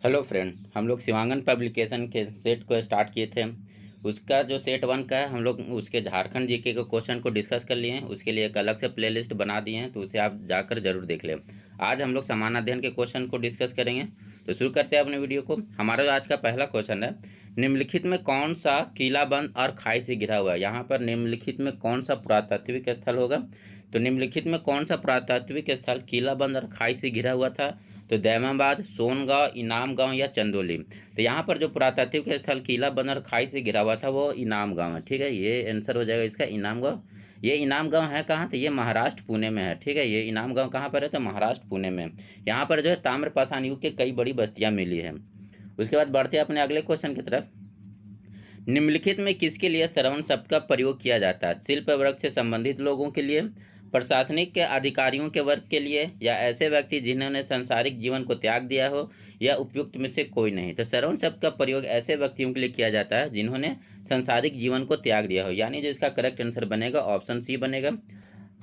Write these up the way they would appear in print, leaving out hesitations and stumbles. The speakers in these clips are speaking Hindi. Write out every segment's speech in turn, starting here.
हेलो फ्रेंड, हम लोग शिवांगन पब्लिकेशन के सेट को स्टार्ट किए थे। उसका जो सेट 1 का है, हम लोग उसके झारखंड जीके के क्वेश्चन को डिस्कस कर लिए हैं। उसके लिए एक अलग से प्लेलिस्ट बना दिए हैं, तो उसे आप जाकर जरूर देख लें। आज हम लोग समान अध्ययन के क्वेश्चन को डिस्कस करेंगे। तो शुरू करते हैं अपने वीडियो को। हमारा जो आज का पहला क्वेश्चन है, निम्नलिखित में कौन सा किला बंद और खाई से घिरा हुआ है। यहाँ पर निम्नलिखित में कौन सा पुरातात्विक स्थल होगा। तो निम्नलिखित में कौन सा पुरातात्विक स्थल किला बंद और खाई से घिरा हुआ था। तो दैमाबाद, सोनगांव, इनाम गांव या चंदौली। तो यहाँ पर जो पुरातात्विक स्थल किला बनर खाई से घिरा हुआ था वो इनाम गांव है। ठीक है, ये आंसर हो जाएगा इसका इनाम गांव। ये इनाम गांव है कहाँ, तो ये महाराष्ट्र पुणे में है। ठीक है, ये इनाम गांव कहाँ पर है, तो महाराष्ट्र पुणे में। यहाँ पर जो है ताम्रपाषाण युग के कई बड़ी बस्तियाँ मिली है। उसके बाद बढ़ते हैं अपने अगले क्वेश्चन की तरफ। निम्नलिखित में किसके लिए श्रवण शब्द का प्रयोग किया जाता है। शिल्प वर्ग से संबंधित लोगों के लिए, प्रशासनिक के अधिकारियों के वर्ग के लिए, या ऐसे व्यक्ति जिन्होंने सांसारिक जीवन को त्याग दिया हो, या उपयुक्त में से कोई नहीं। तो श्रवण शब्द का प्रयोग ऐसे व्यक्तियों के लिए किया जाता है जिन्होंने सांसारिक जीवन को त्याग दिया हो, यानी जो इसका करेक्ट आंसर बनेगा ऑप्शन सी बनेगा।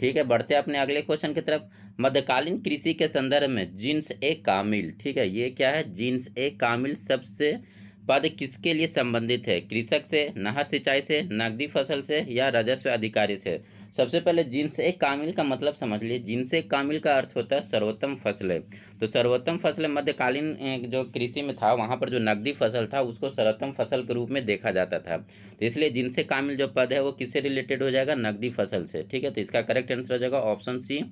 ठीक है, बढ़ते हैं अपने अगले क्वेश्चन की तरफ। मध्यकालीन कृषि के संदर्भ में जिन्स ए कामिल, ठीक है, ये क्या है, जिन्स ए कामिल सबसे पद किसके लिए संबंधित है। कृषक से, नहर सिंचाई से, नकदी फसल से, या राजस्व अधिकारी से। सबसे पहले जिन्स ए कामिल का मतलब समझ लिए। जिन्स ए कामिल का अर्थ होता है सर्वोत्तम फसलें। तो सर्वोत्तम फसलें मध्यकालीन जो कृषि में था, वहाँ पर जो नकदी फसल था उसको सर्वोत्तम फसल के रूप में देखा जाता था। तो इसलिए जिन्स ए कामिल जो पद है वो किससे रिलेटेड हो जाएगा, नकदी फसल से। ठीक है, तो इसका करेक्ट आंसर हो जाएगा ऑप्शन सी।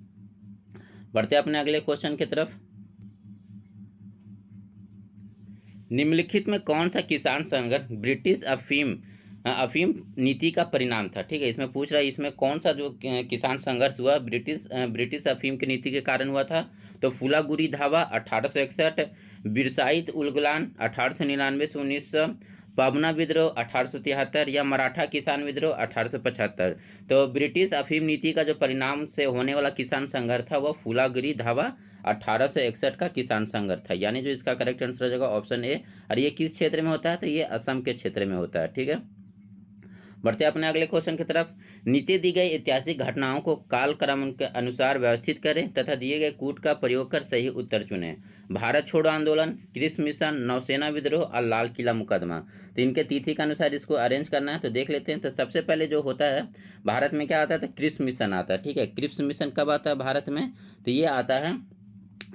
बढ़ते हैं अपने अगले क्वेश्चन की तरफ। निम्नलिखित में कौन सा किसान संघर्ष ब्रिटिश अफीम नीति का परिणाम था। ठीक है, इसमें पूछ रहा है इसमें कौन सा जो किसान संघर्ष हुआ ब्रिटिश अफीम की नीति के कारण हुआ था। तो फूलागुरी धावा 1861, बिरसाइत उलगुलान 1899 से 1900, पाबना विद्रोह 1873, या मराठा किसान विद्रोह 1875। तो ब्रिटिश अफीम नीति का जो परिणाम से होने वाला किसान संघर्ष था वह फूलागिरी धावा 1861 का किसान संघर्ष था, यानी जो इसका करेक्ट आंसर हो जाएगा ऑप्शन ए। और ये किस क्षेत्र में होता है, तो ये असम के क्षेत्र में होता है। ठीक है, बढ़ते हैं अपने अगले क्वेश्चन की तरफ। नीचे दी गई ऐतिहासिक घटनाओं को कालक्रम के अनुसार व्यवस्थित करें तथा दिए गए कूट का प्रयोग कर सही उत्तर चुनें। भारत छोड़ो आंदोलन, क्रिस मिशन, नौसेना विद्रोह और लाल किला मुकदमा। तो इनके तिथि के अनुसार इसको अरेंज करना है, तो देख लेते हैं। तो सबसे पहले जो होता है भारत में क्या आता है, तो क्रिस मिशन आता है। ठीक है, क्रिप्स मिशन कब आता है भारत में, तो ये आता है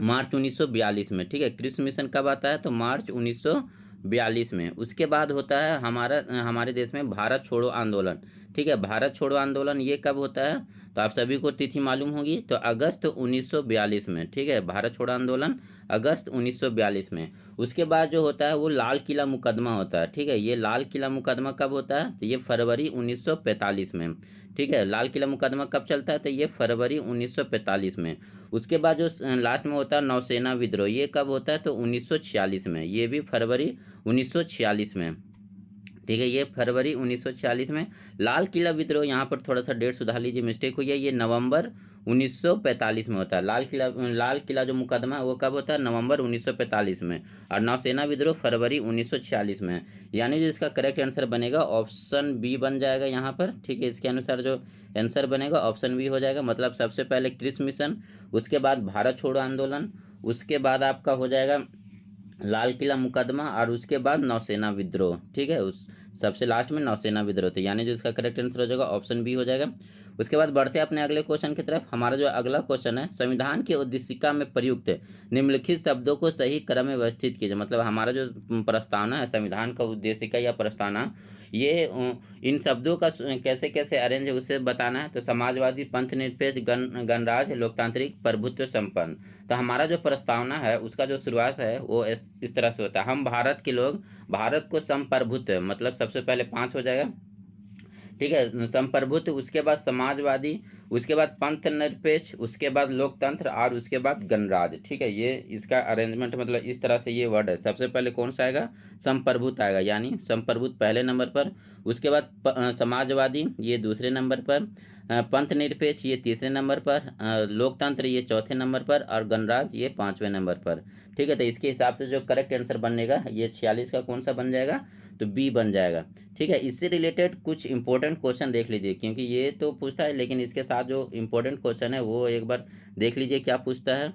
मार्च 1942 में। ठीक है, क्रिप्स मिशन कब आता है, तो मार्च 1942 में। उसके बाद होता है हमारे देश में भारत छोड़ो आंदोलन। ठीक है, भारत छोड़ो आंदोलन ये कब होता है, तो आप सभी को तिथि मालूम होगी, तो अगस्त 1942 में। ठीक है, भारत छोड़ो आंदोलन अगस्त 1942 में। उसके बाद जो होता है वो लाल किला मुकदमा होता है। ठीक है, ये लाल किला मुकदमा कब होता है, तो ये फरवरी 1945 में। ठीक है, लाल किला मुकदमा कब चलता है, तो ये फरवरी 1945 में। उसके बाद जो लास्ट में होता है नौसेना विद्रोह, ये कब होता है, तो 1946 में। ये भी फरवरी 1946 में। ठीक है, ये फरवरी 1946 में। लाल किला विद्रोह, यहाँ पर थोड़ा सा डेट सुधार लीजिए, मिस्टेक हुई है, ये नवंबर 1945 में होता है। लाल किला जो मुकदमा है वो कब होता है, नवंबर 1945 में। और नौसेना विद्रोह फरवरी 1946 में। यानी जो इसका करेक्ट आंसर बनेगा ऑप्शन बी बन जाएगा यहाँ पर। ठीक है, इसके अनुसार जो आंसर बनेगा ऑप्शन बी हो जाएगा। मतलब सबसे पहले क्रिस मिशन, उसके बाद भारत छोड़ो आंदोलन, उसके बाद आपका हो जाएगा लाल किला मुकदमा, और उसके बाद नौसेना विद्रोह। ठीक है, उस सबसे लास्ट में नौसेना विद्रोह थे, यानी जो इसका करेक्ट आंसर हो जाएगा ऑप्शन बी हो जाएगा। उसके बाद बढ़ते हैं अपने अगले क्वेश्चन की तरफ। हमारा जो अगला क्वेश्चन है, संविधान की उद्देशिका में प्रयुक्त निम्नलिखित शब्दों को सही क्रम में व्यवस्थित कीजिए। मतलब हमारा जो प्रस्तावना है संविधान का उद्देशिका या प्रस्तावना, ये इन शब्दों का कैसे कैसे अरेंज है उसे बताना है। तो समाजवादी, पंथ निरपेक्ष, गणराज, लोकतांत्रिक, प्रभुत्व संपन्न। तो हमारा जो प्रस्तावना है उसका जो शुरुआत है वो इस तरह से होता है। हम भारत के लोग भारत को संप्रभुत्व, मतलब सबसे पहले 5 हो जाएगा। ठीक है, संप्रभुत्व, उसके बाद समाजवादी, उसके बाद पंथ निरपेक्ष, उसके बाद लोकतंत्र, और उसके बाद गणराज। ठीक है, ये इसका अरेंजमेंट मतलब इस तरह से ये वर्ड है। सबसे पहले कौन सा आएगा, संप्रभुत्व आएगा, यानी संप्रभुत्व पहले नंबर पर। उसके बाद समाजवादी ये दूसरे नंबर पर, पंथ निरपेक्ष ये तीसरे नंबर पर, लोकतंत्र ये चौथे नंबर पर, और गणराज ये 5वें नंबर पर। ठीक है, तो इसके हिसाब से जो करेक्ट आंसर बनेगा ये 46 का कौन सा बन जाएगा, तो बी बन जाएगा। ठीक है, इससे रिलेटेड कुछ इंपॉर्टेंट क्वेश्चन देख लीजिए, क्योंकि ये तो पूछता है लेकिन इसके साथ जो इंपॉर्टेंट क्वेश्चन है वो एक बार देख लीजिए क्या पूछता है।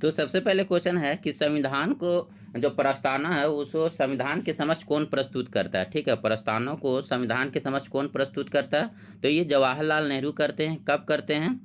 तो सबसे पहले क्वेश्चन है कि संविधान को जो प्रस्तावना है उसको संविधान के समक्ष कौन प्रस्तुत करता है। ठीक है, प्रस्तावना को संविधान के समक्ष कौन प्रस्तुत करता है, तो ये जवाहरलाल नेहरू करते हैं। कब करते हैं,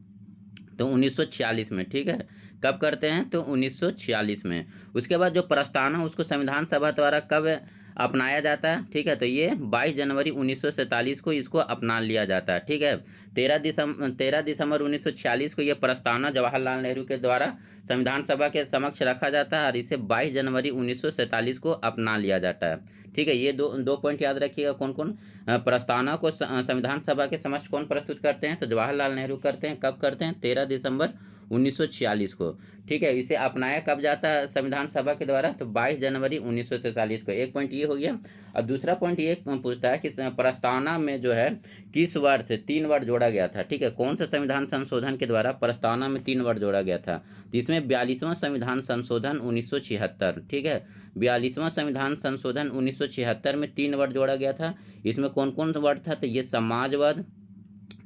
तो 1946 में। ठीक है, कब करते हैं, तो 1946 में। उसके बाद जो प्रस्तावना उसको संविधान सभा द्वारा कब अपनाया जाता है, ठीक है, तो ये 22 जनवरी 1947 को इसको अपना लिया जाता है। ठीक है, 13 दिसंबर 1946 को ये प्रस्तावना जवाहरलाल नेहरू के द्वारा संविधान सभा के समक्ष रखा जाता है और इसे 22 जनवरी 1947 को अपना लिया जाता है। ठीक है, ये दो पॉइंट याद रखिएगा। कौन कौन प्रस्तावना को संविधान सभा के समक्ष कौन प्रस्तुत करते हैं, तो जवाहरलाल नेहरू करते हैं। कब करते हैं, 13 दिसंबर 1946 को। ठीक है, इसे अपनाया कब जाता है संविधान सभा के द्वारा, तो 22 जनवरी 1947 को। एक पॉइंट ये हो गया। और दूसरा पॉइंट ये पूछता है कि प्रस्तावना में जो है किस वर्ड से 3 वर्ड जोड़ा गया था। ठीक है, कौन सा संविधान संशोधन के द्वारा प्रस्तावना में 3 वर्ड जोड़ा गया था, तो इसमें 42वां संविधान संशोधन 1976। ठीक है, 42वां संविधान संशोधन 1976 में 3 वर्ड जोड़ा गया था। इसमें कौन कौन सा वर्ड था, तो ये समाजवाद,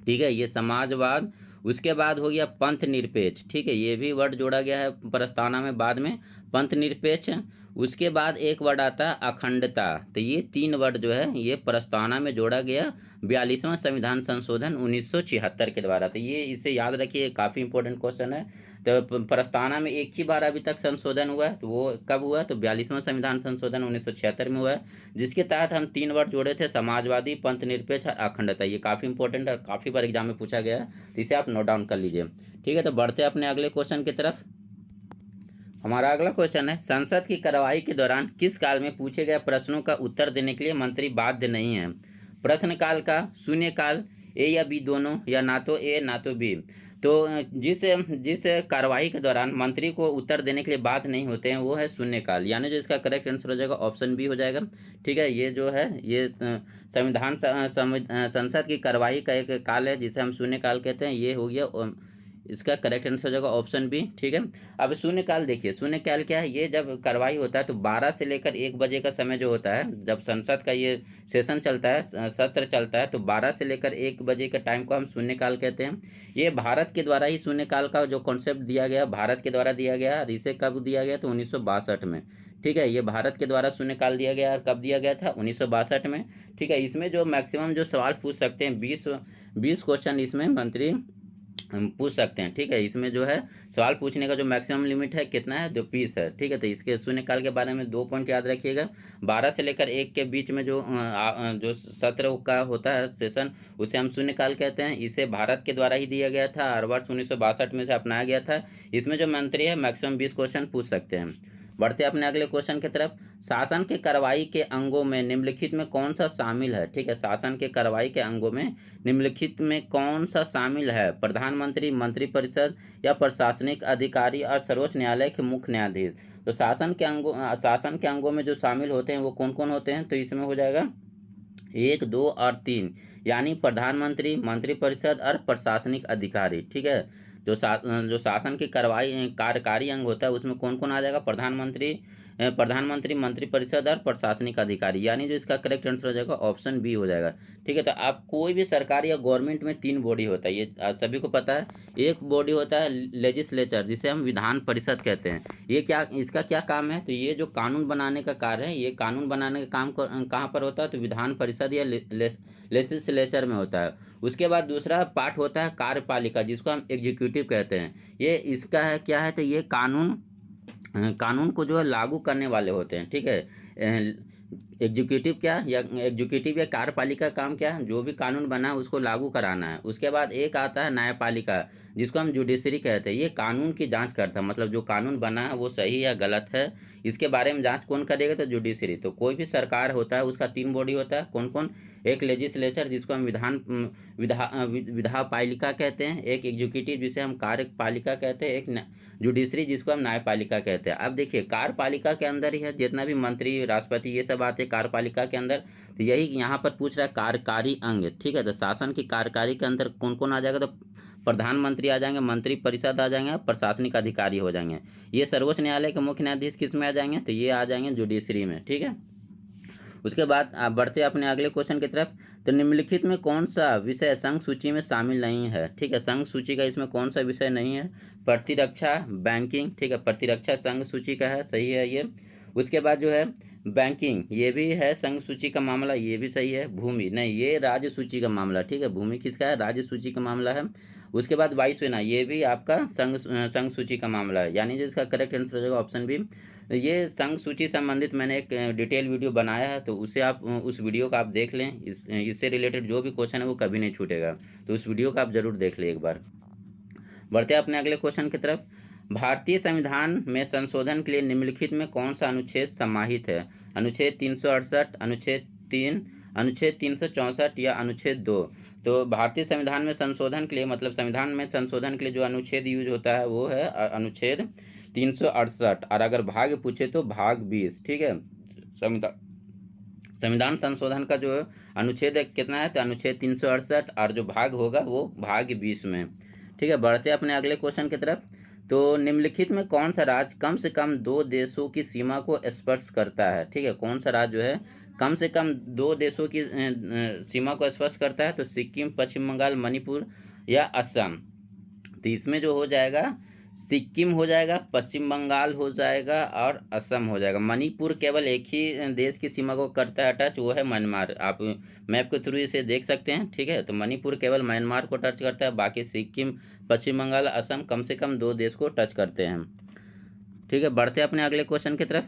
ठीक है, ये समाजवाद। उसके बाद हो गया पंथ निरपेक्ष। ठीक है, ये भी वर्ड जोड़ा गया है प्रस्तावना में बाद में, पंथ निरपेक्ष। उसके बाद एक वर्ड आता है अखंडता। तो ये 3 वर्ड जो है ये प्रस्तावना में जोड़ा गया 42वां संविधान संशोधन 1976 के द्वारा। तो ये इसे याद रखिए, काफ़ी इंपॉर्टेंट क्वेश्चन है। तो प्रस्तावना में एक ही बार अभी तक संशोधन हुआ है, तो वो कब हुआ, तो 42वां संविधान संशोधन 1976 में हुआ है, जिसके तहत हम 3 वर्ड जोड़े थे, समाजवादी, पंथ निरपेक्ष और अखंडता। ये काफ़ी इंपॉर्टेंट और काफ़ी बार एग्जाम में पूछा गया है, तो इसे आप नोट डाउन कर लीजिए। ठीक है, तो बढ़ते हैं अपने अगले क्वेश्चन की तरफ। हमारा अगला क्वेश्चन है, संसद की कार्यवाही के दौरान किस काल में पूछे गए प्रश्नों का उत्तर देने के लिए मंत्री बाध्य नहीं है। प्रश्नकाल का, शून्यकाल, ए या बी दोनों, या ना तो ए ना तो बी। तो जिस जिस कार्यवाही के दौरान मंत्री को उत्तर देने के लिए बाध्य नहीं होते हैं वो है शून्यकाल, यानी जो इसका करेक्ट आंसर हो जाएगा ऑप्शन बी हो जाएगा। ठीक है, ये जो है ये संसद की कार्यवाही का एक काल है जिसे हम शून्यकाल कहते हैं, ये हो गया इसका करेक्ट आंसर हो जाएगा ऑप्शन बी। ठीक है, अब शून्यकाल देखिए, शून्यकाल क्या है, ये जब कार्रवाई होता है तो 12 से लेकर 1 बजे का समय जो होता है, जब संसद का ये सेशन चलता है, सत्र चलता है, तो 12 से लेकर 1 बजे के टाइम को हम शून्यकाल कहते हैं। ये भारत के द्वारा ही शून्यकाल का जो कॉन्सेप्ट दिया गया, भारत के द्वारा दिया गया, और इसे कब दिया गया, तो 1962 में। ठीक है, ये भारत के द्वारा शून्यकाल दिया गया, और कब दिया गया था, 1962 में। ठीक है, इसमें जो मैक्सिमम जो सवाल पूछ सकते हैं 20 क्वेश्चन इसमें मंत्री हम पूछ सकते हैं। ठीक है, इसमें जो है सवाल पूछने का जो मैक्सिमम लिमिट है कितना है, जो 20 है। ठीक है, तो इसके शून्यकाल के बारे में 2 पॉइंट याद रखिएगा। 12 से लेकर 1 के बीच में जो सत्र का होता है सेशन, उसे हम शून्यकाल कहते हैं। इसे भारत के द्वारा ही दिया गया था और वर्ष 1962 में से अपनाया गया था। इसमें जो मंत्री है मैक्सिमम 20 क्वेश्चन पूछ सकते हैं। बढ़ते अपने अगले क्वेश्चन की तरफ। शासन के कार्रवाई के अंगों में निम्नलिखित में कौन सा शामिल है। ठीक है, शासन के कार्रवाई के अंगों में निम्नलिखित में कौन सा शामिल है, प्रधानमंत्री, मंत्रिपरिषद या प्रशासनिक अधिकारी और सर्वोच्च न्यायालय के मुख्य न्यायाधीश। तो शासन के अंगों में जो शामिल होते हैं वो कौन कौन होते हैं, तो इसमें हो जाएगा 1, 2 और 3, यानी प्रधानमंत्री, मंत्रिपरिषद और प्रशासनिक अधिकारी। ठीक है, जो शासन की कार्यकारी अंग होता है उसमें कौन कौन आ जाएगा, प्रधानमंत्री, मंत्रिपरिषद और प्रशासनिक अधिकारी, यानी जो इसका करेक्ट आंसर हो जाएगा ऑप्शन बी हो जाएगा। ठीक है, तो आप कोई भी सरकार या गवर्नमेंट में 3 बॉडी होता है, ये आप सभी को पता है। एक बॉडी होता है लेजिस्लेचर, जिसे हम विधान परिषद कहते हैं। ये इसका क्या काम है, तो ये जो कानून बनाने का कार्य है, ये कानून बनाने का काम कहाँ पर होता है, तो विधान परिषद या लेजिस्लेचर में होता है। उसके बाद दूसरा पार्ट होता है कार्यपालिका, जिसको हम एग्जीक्यूटिव कहते हैं। ये इसका है क्या है, तो ये कानून को जो है लागू करने वाले होते हैं। ठीक है, एग्जीक्यूटिव या कार्यपालिका काम क्या है, जो भी कानून बना है उसको लागू कराना है। उसके बाद एक आता है न्यायपालिका, जिसको हम जुडिशरी कहते हैं। ये कानून की जांच करता है, मतलब जो कानून बना है वो सही या गलत है, इसके बारे में जांच कौन करेगा, तो जुडिशरी। तो कोई भी सरकार होता है उसका 3 बॉडी होता है, कौन कौन, एक लेजिस्लेचर जिसको हम विधापालिका कहते हैं, एक एग्जीक्यूटिव जिसे हम कार्यपालिका कहते हैं, एक जुडिशरी जिसको हम न्यायपालिका कहते हैं। अब देखिए कार्यपालिका के अंदर ही है जितना भी मंत्री, राष्ट्रपति, ये सब आते हैं कार्यपालिका के अंदर। तो यही यहाँ पर पूछ रहा है कार्यकारी अंग। ठीक है, तो शासन की कार्यकारी के अंदर कौन कौन आ जाएगा, तो प्रधानमंत्री आ जाएंगे, मंत्रिपरिषद आ जाएंगे, प्रशासनिक अधिकारी हो जाएंगे। ये सर्वोच्च न्यायालय के मुख्य न्यायाधीश किस में आ जाएंगे, तो ये आ जाएंगे जुडिशरी में। ठीक है, उसके बाद आप बढ़ते अपने अगले क्वेश्चन की तरफ। तो निम्नलिखित में कौन सा विषय संघ सूची में शामिल नहीं है? ठीक है, संघ सूची का इसमें कौन सा विषय नहीं है? प्रतिरक्षा, बैंकिंग। ठीक है, प्रतिरक्षा संघ सूची का है, सही है ये। उसके बाद जो है बैंकिंग, ये भी है संघ सूची का मामला, ये भी सही है। भूमि नहीं, ये राज्य सूची का मामला। ठीक है, भूमि किसका है? राज्य सूची का मामला है। उसके बाद वायुसेना, ये भी आपका संघ सूची का मामला है, यानी जिसका करेक्ट आंसर हो जाएगा ऑप्शन बी। ये संघ सूची संबंधित मैंने एक डिटेल वीडियो बनाया है, तो उसे आप उस वीडियो का आप देख लें। इससे रिलेटेड जो भी क्वेश्चन है वो कभी नहीं छूटेगा, तो उस वीडियो का आप जरूर देख लें एक बार। बढ़ते हैं अपने अगले क्वेश्चन की तरफ। भारतीय संविधान में संशोधन के लिए निम्नलिखित में कौन सा अनुच्छेद समाहित है? अनुच्छेद 368, अनुच्छेद 3, अनुच्छेद 364 या अनुच्छेद 2? तो भारतीय संविधान में संशोधन के लिए, मतलब संविधान में संशोधन के लिए जो अनुच्छेद यूज होता है वो है अनुच्छेद 368, और अगर भाग पूछे तो भाग 20। ठीक है, संविधान संशोधन का जो अनुच्छेद कितना है? तो अनुच्छेद 368, और जो भाग होगा वो भाग 20 में। ठीक है, बढ़ते अपने अगले क्वेश्चन की तरफ। तो निम्नलिखित में कौन सा राज्य कम से कम 2 देशों की सीमा को स्पर्श करता है? ठीक है, कौन सा राज्य जो है कम से कम 2 देशों की सीमा को स्पर्श करता है? तो सिक्किम, पश्चिम बंगाल, मणिपुर या असम? तो इसमें जो हो जाएगा सिक्किम हो जाएगा, पश्चिम बंगाल हो जाएगा और असम हो जाएगा। मणिपुर केवल एक ही देश की सीमा को करता है टच, वो है म्यांमार। आप मैप के थ्रू इसे देख सकते हैं। ठीक है, तो मणिपुर केवल म्यांमार को टच करता है, बाकी सिक्किम, पश्चिम बंगाल, असम कम से कम 2 देश को टच करते हैं। ठीक है, बढ़ते अपने अगले क्वेश्चन की तरफ।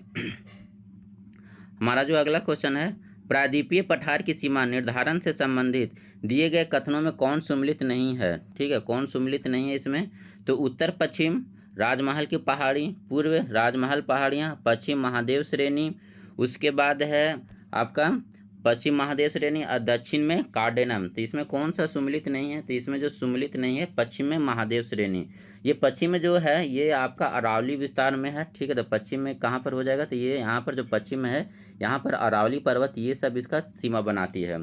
हमारा जो अगला क्वेश्चन है, प्रायद्वीपीय पठार की सीमा निर्धारण से संबंधित दिए गए कथनों में कौन सम्मिलित नहीं है? ठीक है, कौन सम्मिलित नहीं है इसमें? तो उत्तर पश्चिम राजमहल की पहाड़ी, पूर्व राजमहल पहाड़ियाँ, पश्चिम महादेव श्रेणी, उसके बाद है आपका पश्चिम महादेव श्रेणी, और दक्षिण में कार्डेनम। तो इसमें कौन सा सम्मिलित नहीं है? तो इसमें जो सम्मिलित नहीं है पश्चिम में महादेव श्रेणी। ये पश्चिम में जो है ये आपका अरावली विस्तार में है। ठीक है, तो पश्चिम में कहाँ पर हो जाएगा? तो ये यहाँ पर जो पश्चिम में है, यहाँ पर अरावली पर्वत, ये सब इसका सीमा बनाती है।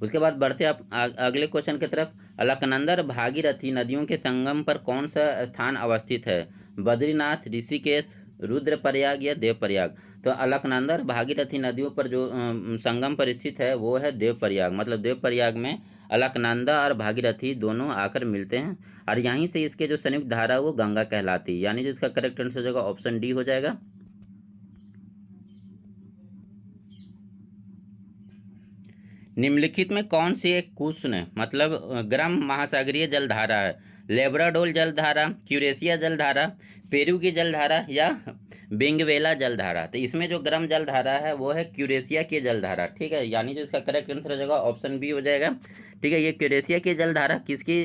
उसके बाद बढ़ते आप अगले क्वेश्चन की तरफ। अलकनंदा और भागीरथी नदियों के संगम पर कौन सा स्थान अवस्थित है? बद्रीनाथ, ऋषिकेश, रुद्रप्रयाग या देवप्रयाग? तो अलकनंदा और भागीरथी नदियों पर जो संगम पर स्थित है वो है देवप्रयाग। मतलब देवप्रयाग में अलकनंदा और भागीरथी दोनों आकर मिलते हैं, और यहीं से इसके जो संयुक्त धारा वो गंगा कहलाती है, यानी जिसका करेक्ट आंसर हो जाएगा ऑप्शन डी हो जाएगा। निम्नलिखित में कौन सी एक कुशन, मतलब गर्म महासागरीय जलधारा है? लेब्राडोर जलधारा, क्यूरेशिया जलधारा, पेरू की जलधारा या बेंगवेला जलधारा? तो इसमें जो गर्म जलधारा है वो है क्यूरेशिया की जलधारा। ठीक है, यानी जो इसका करेक्ट आंसर हो जाएगा ऑप्शन बी हो जाएगा। ठीक है, ये क्यूरेशिया की जलधारा किसकी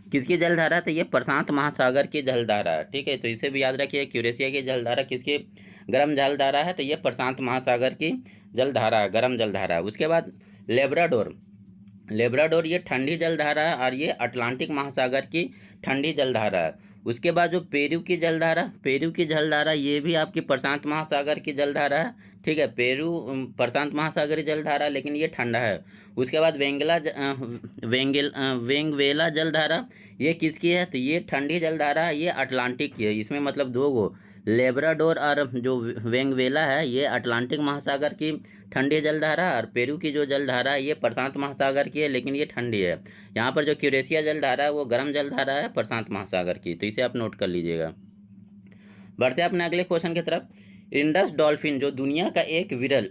किसकी जलधारा? तो ये प्रशांत महासागर की जलधारा है। ठीक है, तो इसे भी याद रखिए, क्यूरेशिया की जलधारा किसकी गर्म जलधारा है? तो ये प्रशांत महासागर की जलधारा, गर्म जलधारा। उसके बाद लेब्राडोर, लेब्राडोर ये ठंडी जलधारा है, और ये अटलांटिक महासागर की ठंडी जलधारा है। उसके बाद जो पेरू की जलधारा, पेरू की जलधारा ये भी आपकी प्रशांत महासागर की जलधारा है। ठीक है, पेरू प्रशांत महासागरी जलधारा, लेकिन ये ठंडा है। उसके बाद वेंगवेला जलधारा, ये किसकी है? तो ये ठंडी जलधारा है, ये अटलांटिक की है। इसमें मतलब 2 गो, लेब्राडोर और जो वेंगवेला है ये अटलांटिक महासागर की ठंडी जलधारा, और पेरू की जो जलधारा है ये प्रशांत महासागर की है, लेकिन ये ठंडी है। यहाँ पर जो क्यूरेशिया जलधारा है वो गर्म जलधारा है प्रशांत महासागर की, तो इसे आप नोट कर लीजिएगा। बढ़ते हैं अपने अगले क्वेश्चन की तरफ। इंडस डॉल्फिन जो दुनिया का एक विरल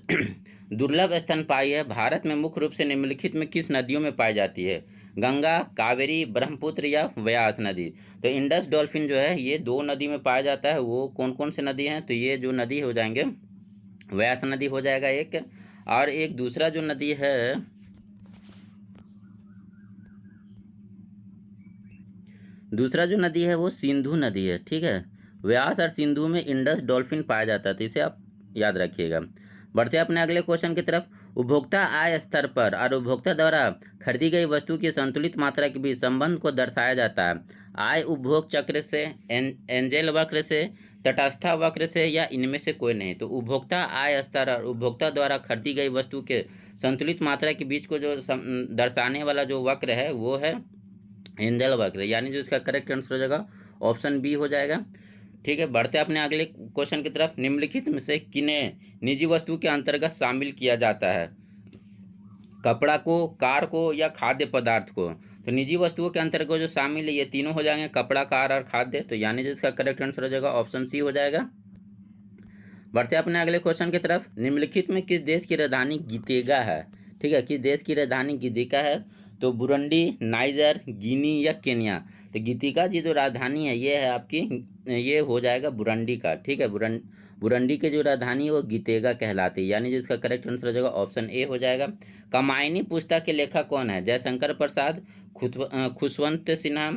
दुर्लभ स्तनपायी है, भारत में मुख्य रूप से निम्नलिखित में किस नदियों में पाई जाती है? गंगा, कावेरी, ब्रह्मपुत्र या व्यास नदी? तो इंडस डॉल्फिन जो है ये 2 नदी में पाया जाता है। वो कौन कौन से नदी हैं? तो ये जो नदी हो जाएंगे, व्यास नदी हो जाएगा एक, और एक दूसरा जो नदी है वो सिंधु नदी है। ठीक है, व्यास और सिंधु में इंडस डॉल्फिन पाया जाता है, तो इसे आप याद रखिएगा। बढ़ते हैं अपने अगले क्वेश्चन की तरफ। उपभोक्ता आय स्तर पर और उपभोक्ता द्वारा खरीदी गई वस्तु की संतुलित मात्रा के बीच संबंध को दर्शाया जाता है। आय उपभोग चक्र से, एंजेल वक्र से, तटस्थ वक्र से, या इनमें से कोई नहीं? तो उपभोक्ता आय स्तर और उपभोक्ता द्वारा खरीदी गई वस्तु के संतुलित मात्रा के बीच को जो दर्शाने वाला जो वक्र है वो है एंजेल वक्र, यानी जो इसका करेक्ट आंसर हो जाएगा ऑप्शन बी हो जाएगा। ठीक है, बढ़ते हैं अपने अगले क्वेश्चन की तरफ। निम्नलिखित में से किन्हें निजी वस्तु के अंतर्गत शामिल किया जाता है? कपड़ा को, कार को या खाद्य पदार्थ को? तो निजी वस्तुओं के अंतर्गत जो शामिल है ये तीनों हो जाएंगे, कपड़ा, कार और खाद्य। तो यानी जो इसका करेक्ट आंसर हो जाएगा ऑप्शन सी हो जाएगा। बढ़ते हैं अपने अगले क्वेश्चन की तरफ। निम्नलिखित में किस देश की राजधानी गितेगा है? ठीक है, किस देश की राजधानी गितेगा है? तो बुरुंडी, नाइजर, गिनी या केन्या? तो गितिका जी जो राजधानी है ये है आपकी, ये हो जाएगा बुरुंडी का। ठीक है, बुरुंडी की जो राजधानी है वो गितेगा कहलाती है, यानी जिसका करेक्ट आंसर हो जाएगा ऑप्शन ए हो जाएगा। कामायनी पुस्तक के लेखक कौन है? जयशंकर प्रसाद, खुशवंत सिन्हा,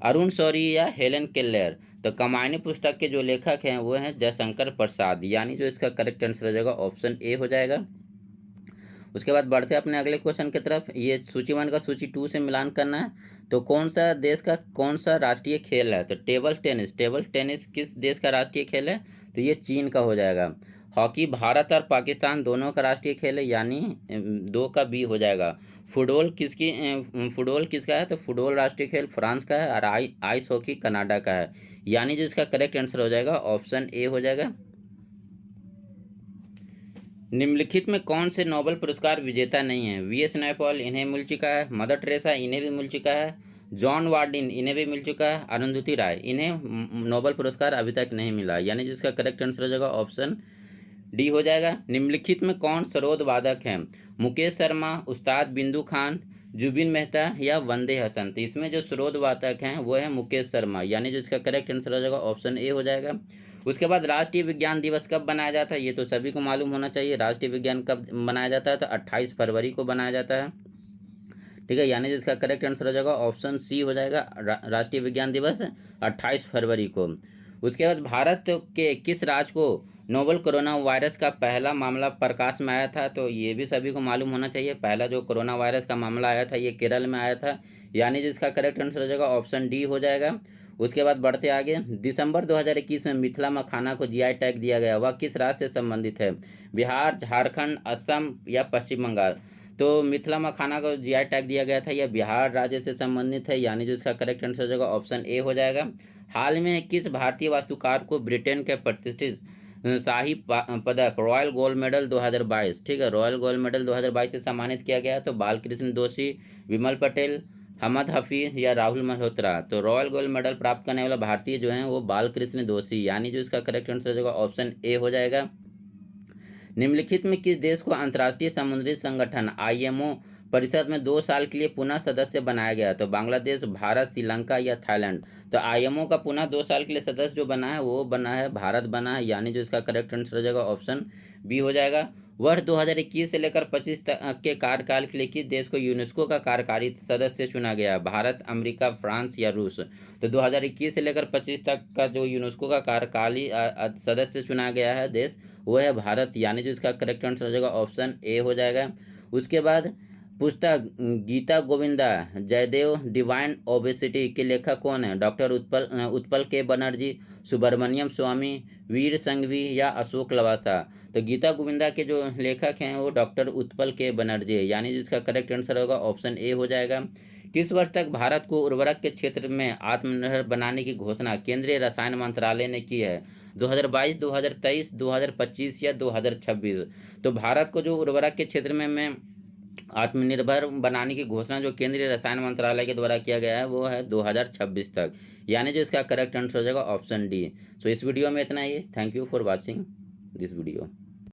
अरुण शौरी या हेलन केलर? तो कामायनी पुस्तक के जो लेखक हैं वो हैं जयशंकर प्रसाद, यानी जो इसका करेक्ट आंसर हो जाएगा ऑप्शन ए हो जाएगा। उसके बाद बढ़ते हैं अपने अगले क्वेश्चन की तरफ। ये सूची 1 का सूची 2 से मिलान करना है। तो कौन सा देश का कौन सा राष्ट्रीय खेल है? तो टेबल टेनिस किस देश का राष्ट्रीय खेल है? तो ये चीन का हो जाएगा। हॉकी भारत और पाकिस्तान दोनों का राष्ट्रीय खेल है, यानी 2 का बी हो जाएगा। फुटबॉल किसका है? तो फुटबॉल राष्ट्रीय खेल फ्रांस का है, और आइस हॉकी कनाडा का है, यानी जो इसका करेक्ट आंसर हो जाएगा ऑप्शन ए हो जाएगा। निम्नलिखित में कौन से नोबेल पुरस्कार विजेता नहीं है? वी.एस. नैपॉल, इन्हें मिल चुका है। मदर टेरेसा, इन्हें भी मिल चुका है। जॉन वार्डिन, इन्हें भी मिल चुका है। अरुंधति राय, इन्हें नोबेल पुरस्कार अभी तक नहीं मिला, यानी जिसका करेक्ट आंसर हो जाएगा ऑप्शन डी हो जाएगा। निम्नलिखित में कौन सरोद वादक है? मुकेश शर्मा, उस्ताद बिंदु खान, जुबिन मेहता या वंदे हसन? तो इसमें जो सरोद वादक हैं वो है मुकेश शर्मा, यानी जो इसका करेक्ट आंसर हो जाएगा ऑप्शन ए हो जाएगा। उसके बाद राष्ट्रीय विज्ञान दिवस कब बनाया जाता है? ये तो सभी को मालूम होना चाहिए। राष्ट्रीय विज्ञान कब मनाया जाता है? तो 28 फरवरी को बनाया जाता है। ठीक है, यानी जिसका करेक्ट आंसर हो जाएगा ऑप्शन सी हो जाएगा। राष्ट्रीय विज्ञान दिवस 28 फरवरी को। उसके बाद भारत के किस राज्य को नोवल कोरोना वायरस का पहला मामला प्रकाश में आया था? तो ये भी सभी को मालूम होना चाहिए। पहला जो कोरोना वायरस का मामला आया था ये केरल में आया था, यानी जिसका करेक्ट आंसर हो जाएगा ऑप्शन डी हो जाएगा। उसके बाद बढ़ते आगे। दिसंबर 2021 में मिथिला मखाना को जीआई टैग दिया गया, वह किस राज्य से संबंधित है? बिहार, झारखंड, असम या पश्चिम बंगाल? तो मिथिला मखाना को जीआई टैग दिया गया था, यह बिहार राज्य से संबंधित है, यानी जो इसका करेक्ट आंसर हो जाएगा ऑप्शन ए हो जाएगा। हाल में किस भारतीय वास्तुकार को ब्रिटेन के प्रतिष्ठित शाही पदक रॉयल गोल्ड मेडल 2022, ठीक है, रॉयल गोल्ड मेडल 2022 से सम्मानित किया गया? तो बालकृष्ण दोषी, विमल पटेल, हमद हफीज या राहुल मल्होत्रा? तो रॉयल गोल्ड मेडल प्राप्त करने वाला भारतीय जो है वो बालकृष्ण दोषी, यानी जो इसका करेक्ट आंसर हो जाएगा ऑप्शन ए हो जाएगा। निम्नलिखित में किस देश को अंतर्राष्ट्रीय समुद्री संगठन आईएमओ परिषद में 2 साल के लिए पुनः सदस्य बनाया गया? तो बांग्लादेश, भारत, श्रीलंका या थाईलैंड? तो आईएमओ का पुनः 2 साल के लिए सदस्य जो बना है वो बना है भारत बना है, यानी जो इसका करेक्ट आंसर हो जाएगा ऑप्शन बी हो जाएगा। वर्ष 2021 से लेकर 25 तक के कार्यकाल के लिए किस देश को यूनेस्को का कार्यकारी सदस्य चुना गया? भारत, अमेरिका, फ्रांस या रूस? तो 2021 से लेकर 25 तक का जो यूनेस्को का कार्यकाली सदस्य चुना गया है देश, वो है भारत, यानी जो इसका करेक्ट आंसर हो जाएगा ऑप्शन ए हो जाएगा। उसके बाद पुस्तक गीता गोविंदा जयदेव डिवाइन ओबेसिटी के लेखक कौन है? डॉक्टर उत्पल के बनर्जी, सुब्रमण्यम स्वामी, वीर संघवी या अशोक लवासा? तो गीता गोविंदा के जो लेखक हैं वो डॉक्टर उत्पल के बनर्जी है, यानी जिसका करेक्ट आंसर होगा ऑप्शन ए हो जाएगा। किस वर्ष तक भारत को उर्वरक के क्षेत्र में आत्मनिर्भर बनाने की घोषणा केंद्रीय रसायन मंत्रालय ने की है? 2022, 2023, 2025 या 2026? तो भारत को जो उर्वरक के क्षेत्र में आत्मनिर्भर बनाने की घोषणा जो केंद्रीय रसायन मंत्रालय के द्वारा किया गया है वो है 2026 तक, यानी जो इसका करेक्ट आंसर हो जाएगा ऑप्शन डी। सो इस वीडियो में इतना ही। Thank you for watching this video.